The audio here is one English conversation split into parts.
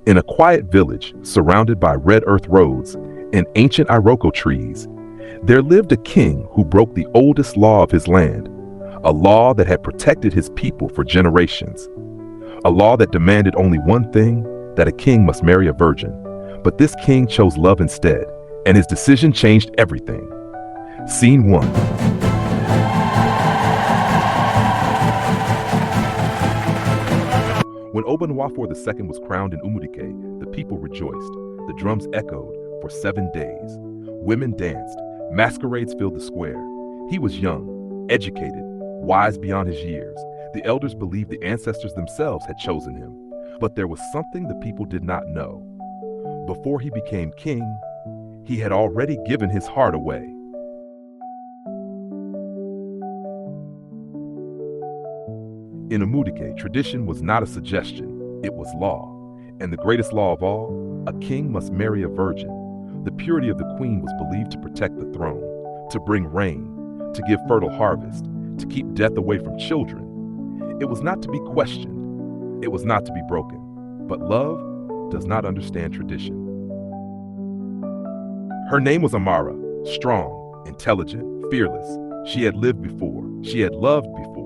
In a quiet village surrounded by red earth roads and ancient iroko trees, there lived a king who broke the oldest law of his land, a law that had protected his people for generations, a law that demanded only one thing, that a king must marry a virgin. But this king chose love instead, and his decision changed everything. Scene 1. When Oba-Nwafor II was crowned in Umudike, the people rejoiced. The drums echoed for 7 days. Women danced. Masquerades filled the square. He was young, educated, wise beyond his years. The elders believed the ancestors themselves had chosen him. But there was something the people did not know. Before he became king, he had already given his heart away. In Umudike, tradition was not a suggestion, it was law. And the greatest law of all, a king must marry a virgin. The purity of the queen was believed to protect the throne, to bring rain, to give fertile harvest, to keep death away from children. It was not to be questioned, it was not to be broken. But love does not understand tradition. Her name was Amara, strong, intelligent, fearless. She had lived before, she had loved before.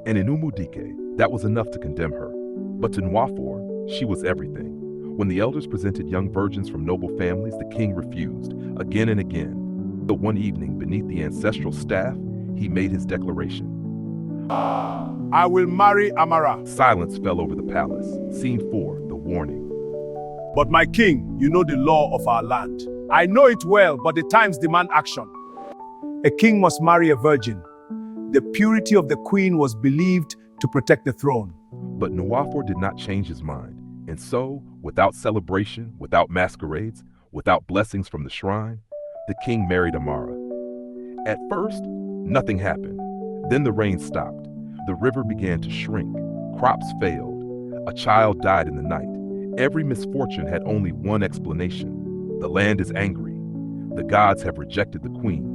And in Umudike, that was enough to condemn her. But to Nwafor, she was everything. When the elders presented young virgins from noble families, the king refused, again and again. But one evening, beneath the ancestral staff, he made his declaration. I will marry Amara. Silence fell over the palace. Scene 4, the warning. But my king, you know the law of our land. I know it well, but the times demand action. A king must marry a virgin. The purity of the queen was believed to protect the throne. But Nwafor did not change his mind. And so, without celebration, without masquerades, without blessings from the shrine, the king married Amara. At first, nothing happened. Then the rain stopped. The river began to shrink. Crops failed. A child died in the night. Every misfortune had only one explanation. The land is angry. The gods have rejected the queen.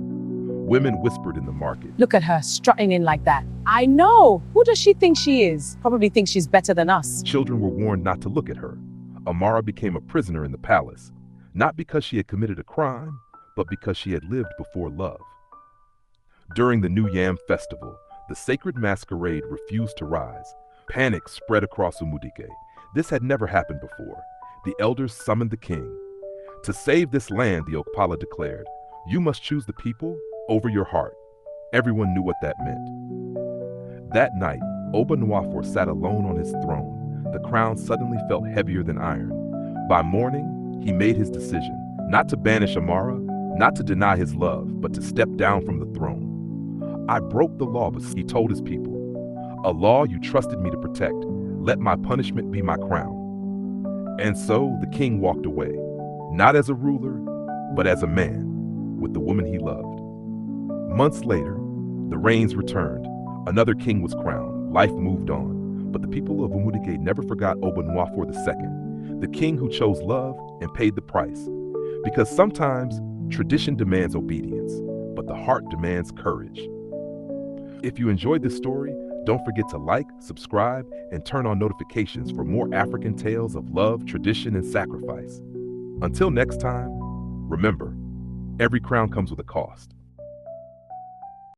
Women whispered in the market. Look at her strutting in like that. I know. Who does she think she is? Probably thinks she's better than us. Children were warned not to look at her. Amara became a prisoner in the palace, not because she had committed a crime, but because she had lived before love. During the New Yam festival, the sacred masquerade refused to rise. Panic spread across Umudike. This had never happened before. The elders summoned the king. To save this land, the Okpala declared, you must choose the people over your heart. Everyone knew what that meant. That night, Oba-Nwafor sat alone on his throne. The crown suddenly felt heavier than iron. By morning, he made his decision, not to banish Amara, not to deny his love, but to step down from the throne. I broke the law, but he told his people, a law you trusted me to protect. Let my punishment be my crown. And so the king walked away, not as a ruler, but as a man, with the woman he loved. Months later, the rains returned. Another king was crowned. Life moved on. But the people of Umudike never forgot Oba-Nwafor II, the king who chose love and paid the price. Because sometimes tradition demands obedience, but the heart demands courage. If you enjoyed this story, don't forget to like, subscribe, and turn on notifications for more African tales of love, tradition, and sacrifice. Until next time, remember, every crown comes with a cost.